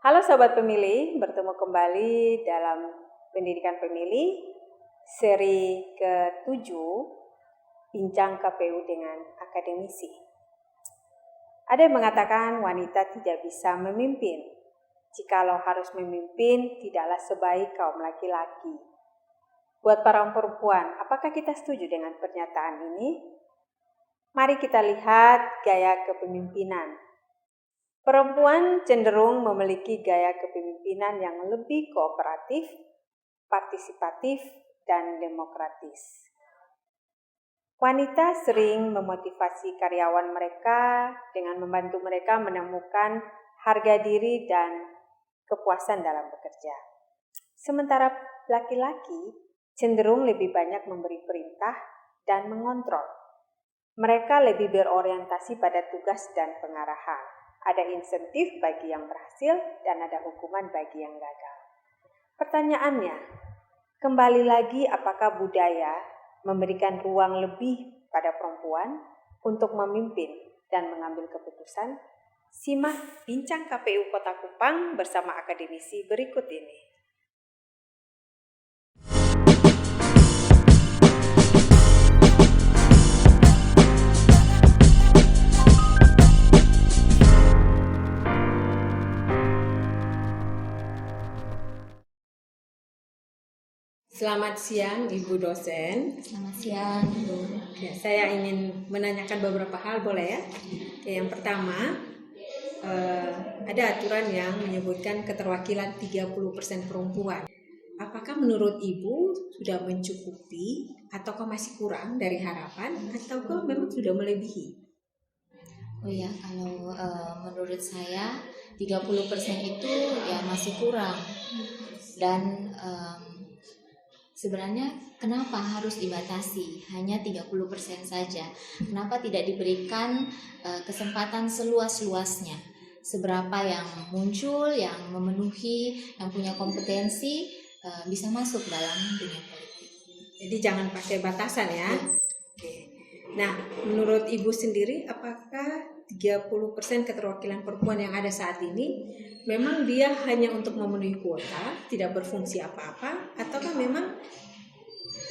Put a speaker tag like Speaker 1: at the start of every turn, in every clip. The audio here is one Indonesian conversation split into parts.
Speaker 1: Halo Sobat Pemilih, bertemu kembali dalam Pendidikan Pemilih seri ke-7 Bincang KPU dengan Akademisi. Ada yang mengatakan wanita tidak bisa memimpin. Jikalau harus memimpin, tidaklah sebaik kaum laki-laki. Buat para perempuan, apakah kita setuju dengan pernyataan ini? Mari kita lihat gaya kepemimpinan. Perempuan cenderung memiliki gaya kepemimpinan yang lebih kooperatif, partisipatif, dan demokratis. Wanita sering memotivasi karyawan mereka dengan membantu mereka menemukan harga diri dan kepuasan dalam bekerja. Sementara laki-laki cenderung lebih banyak memberi perintah dan mengontrol. Mereka lebih berorientasi pada tugas dan pengarahan. Ada insentif bagi yang berhasil dan ada hukuman bagi yang gagal. Pertanyaannya, kembali lagi apakah budaya memberikan ruang lebih pada perempuan untuk memimpin dan mengambil keputusan? Simak Bincang KPU Kota Kupang bersama akademisi berikut ini. Selamat siang Ibu dosen.
Speaker 2: Selamat siang Ibu.
Speaker 1: Ya, saya ingin menanyakan beberapa hal, boleh ya? Yang pertama, ada aturan yang menyebutkan keterwakilan 30% perempuan. Apakah menurut Ibu sudah mencukupi ataukah masih kurang dari harapan ataukah memang sudah melebihi?
Speaker 2: Oh ya, kalau menurut saya 30% itu ya masih kurang. Dan sebenarnya kenapa harus dibatasi hanya 30% saja? Kenapa tidak diberikan kesempatan seluas-luasnya? Seberapa yang muncul, yang memenuhi, yang punya kompetensi bisa masuk dalam dunia politik.
Speaker 1: Jadi jangan pakai batasan ya. Oke. Nah, menurut Ibu sendiri apakah 30% keterwakilan perempuan yang ada saat ini memang dia hanya untuk memenuhi kuota, tidak berfungsi apa-apa, ataukah memang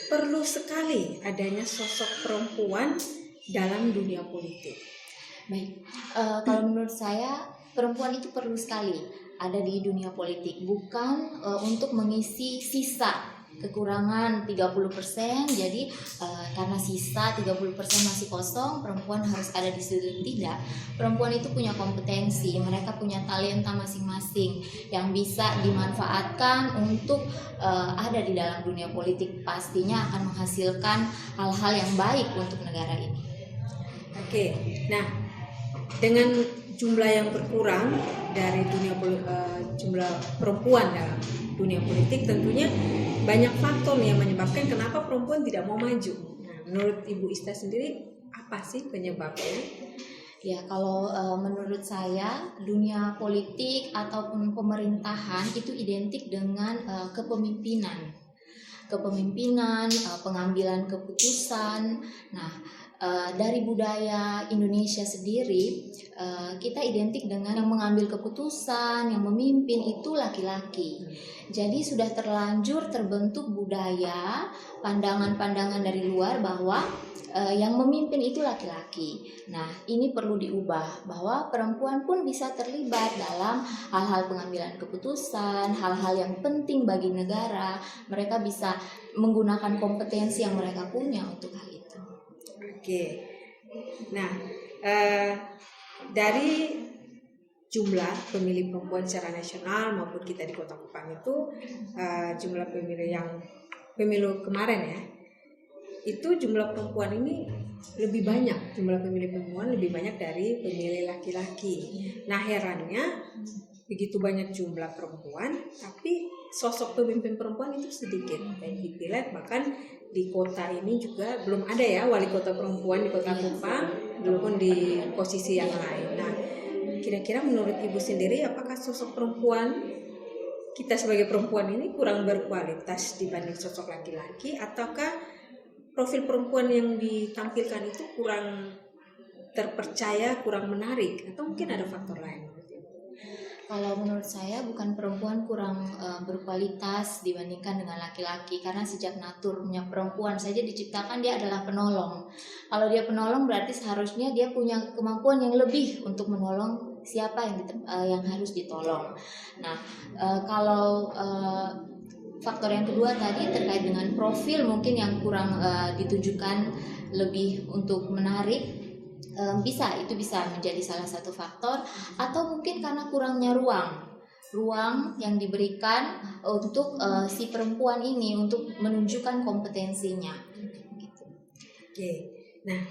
Speaker 1: perlu sekali adanya sosok perempuan dalam dunia politik?
Speaker 2: Baik, kalau menurut saya perempuan itu perlu sekali ada di dunia politik, bukan untuk mengisi sisa kekurangan 30%. Jadi karena sisa 30% masih kosong, perempuan harus ada di situ. Tidak, perempuan itu punya kompetensi, mereka punya talenta masing-masing yang bisa dimanfaatkan untuk ada di dalam dunia politik. Pastinya akan menghasilkan hal-hal yang baik untuk negara ini.
Speaker 1: Oke, nah dengan jumlah yang berkurang dari jumlah perempuan dalam dunia politik, tentunya banyak faktor yang menyebabkan kenapa perempuan tidak mau maju. Nah, menurut Ibu Ista sendiri apa sih penyebabnya?
Speaker 2: Ya, kalau menurut saya dunia politik ataupun pemerintahan itu identik dengan kepemimpinan, pengambilan keputusan. Nah, dari budaya Indonesia sendiri, kita identik dengan yang mengambil keputusan, yang memimpin itu laki-laki. Jadi sudah terlanjur terbentuk budaya, pandangan-pandangan dari luar bahwa yang memimpin itu laki-laki. Nah, ini perlu diubah bahwa perempuan pun bisa terlibat dalam hal-hal pengambilan keputusan, hal-hal yang penting bagi negara. Mereka bisa menggunakan kompetensi yang mereka punya untuk hal itu.
Speaker 1: Oke, nah dari jumlah pemilih perempuan secara nasional maupun kita di Kota Kupang itu jumlah pemilu kemarin ya, itu jumlah perempuan ini lebih banyak, jumlah pemilih perempuan lebih banyak dari pemilih laki-laki. Nah, herannya begitu banyak jumlah perempuan, tapi sosok pemimpin perempuan itu sedikit. Baik di pileg, bahkan di kota ini juga belum ada ya wali kota perempuan di Kota Kupang, belum di posisi yang lain. Nah, kira-kira menurut Ibu sendiri apakah sosok perempuan, kita sebagai perempuan ini kurang berkualitas dibanding sosok laki-laki, ataukah profil perempuan yang ditampilkan itu kurang terpercaya, kurang menarik, atau mungkin ada faktor lain?
Speaker 2: Kalau menurut saya bukan perempuan kurang berkualitas dibandingkan dengan laki-laki, karena sejak naturnya perempuan saja diciptakan dia adalah penolong. Kalau dia penolong berarti seharusnya dia punya kemampuan yang lebih untuk menolong siapa yang harus ditolong. Nah, kalau faktor yang kedua tadi terkait dengan profil mungkin yang kurang ditujukan lebih untuk menarik, itu bisa menjadi salah satu faktor, atau mungkin karena kurangnya ruang yang diberikan untuk si perempuan ini untuk menunjukkan kompetensinya gitu.
Speaker 1: Oke. Nah,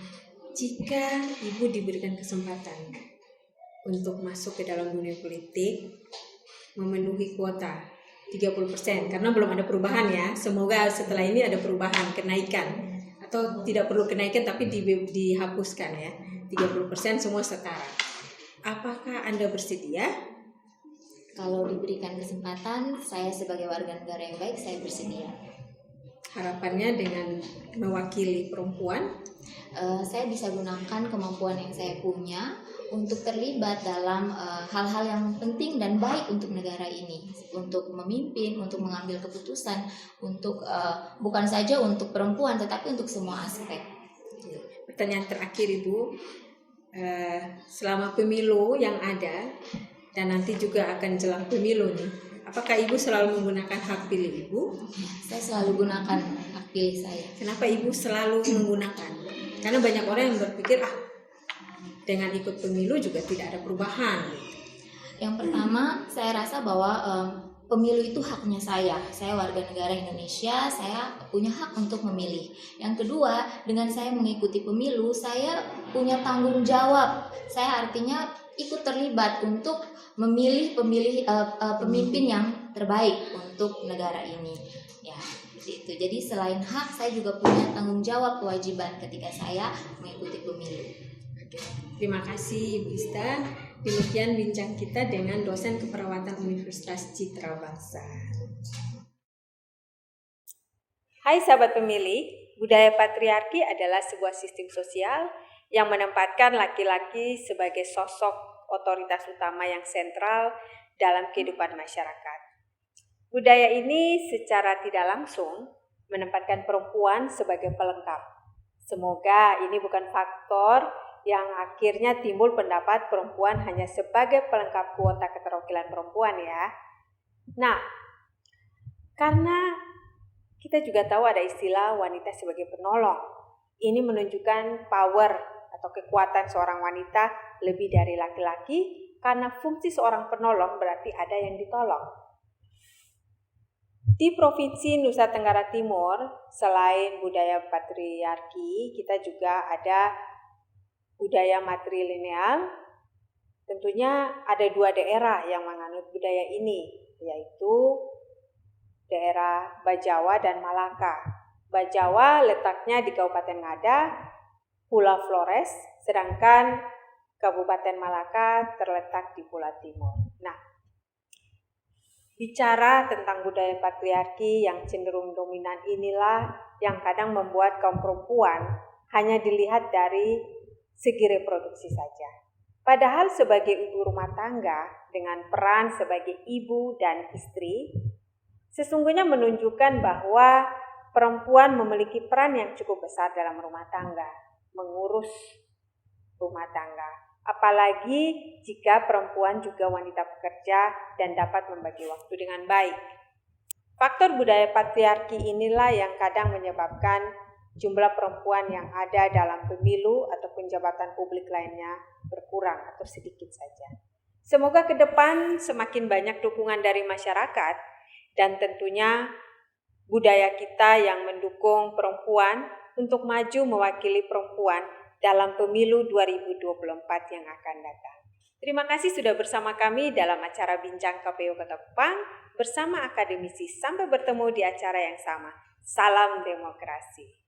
Speaker 1: jika ibu diberikan kesempatan untuk masuk ke dalam dunia politik, memenuhi kuota 30%, karena belum ada perubahan ya. Semoga setelah ini ada perubahan, kenaikan, atau tidak perlu kenaikan tapi dihapuskan ya. 30% semua setara. Apakah Anda bersedia?
Speaker 2: Kalau diberikan kesempatan, saya sebagai warga negara yang baik, saya bersedia.
Speaker 1: Harapannya dengan mewakili perempuan,
Speaker 2: saya bisa gunakan kemampuan yang saya punya untuk terlibat dalam hal-hal yang penting dan baik untuk negara ini, untuk memimpin, untuk mengambil keputusan, untuk bukan saja untuk perempuan tetapi untuk semua aspek.
Speaker 1: Pertanyaan terakhir Ibu, selama pemilu yang ada dan nanti juga akan jelang pemilu nih, apakah Ibu selalu menggunakan hak pilih Ibu?
Speaker 2: Saya selalu gunakan hak pilih saya.
Speaker 1: Kenapa Ibu selalu menggunakan? Karena banyak orang yang berpikir dengan ikut pemilu juga tidak ada perubahan.
Speaker 2: Yang pertama, saya rasa bahwa pemilu itu haknya saya. Saya warga negara Indonesia, saya punya hak untuk memilih. Yang kedua, dengan saya mengikuti pemilu, saya punya tanggung jawab. Saya artinya ikut terlibat untuk memilih pemimpin yang terbaik untuk negara ini. Ya, itu. Jadi selain hak, saya juga punya tanggung jawab, kewajiban ketika saya mengikuti pemilu.
Speaker 1: Terima kasih Ibu Ista. Demikian bincang kita dengan dosen keperawatan Universitas Citra Bangsa. Hai sahabat pemilih, budaya patriarki adalah sebuah sistem sosial yang menempatkan laki-laki sebagai sosok otoritas utama yang sentral dalam kehidupan masyarakat. Budaya ini secara tidak langsung menempatkan perempuan sebagai pelengkap. Semoga ini bukan faktor yang akhirnya timbul pendapat perempuan hanya sebagai pelengkap kuota keterwakilan perempuan ya. Nah, karena kita juga tahu ada istilah wanita sebagai penolong. Ini menunjukkan power atau kekuatan seorang wanita lebih dari laki-laki, karena fungsi seorang penolong berarti ada yang ditolong. Di Provinsi Nusa Tenggara Timur, selain budaya patriarki, kita juga ada budaya matrilineal. Tentunya ada 2 daerah yang menganut budaya ini, yaitu daerah Bajawa dan Malaka. Bajawa letaknya di Kabupaten Ngada, Pulau Flores, sedangkan Kabupaten Malaka terletak di Pulau Timur. Nah, bicara tentang budaya patriarki yang cenderung dominan inilah yang kadang membuat kaum perempuan hanya dilihat dari segi reproduksi saja. Padahal sebagai ibu rumah tangga dengan peran sebagai ibu dan istri, sesungguhnya menunjukkan bahwa perempuan memiliki peran yang cukup besar dalam rumah tangga, mengurus rumah tangga. Apalagi jika perempuan juga wanita pekerja dan dapat membagi waktu dengan baik. Faktor budaya patriarki inilah yang kadang menyebabkan jumlah perempuan yang ada dalam pemilu ataupun jabatan publik lainnya berkurang atau sedikit saja. Semoga ke depan semakin banyak dukungan dari masyarakat dan tentunya budaya kita yang mendukung perempuan untuk maju mewakili perempuan dalam pemilu 2024 yang akan datang. Terima kasih sudah bersama kami dalam acara Bincang KPU Kota Kupang bersama akademisi. Sampai bertemu di acara yang sama. Salam demokrasi.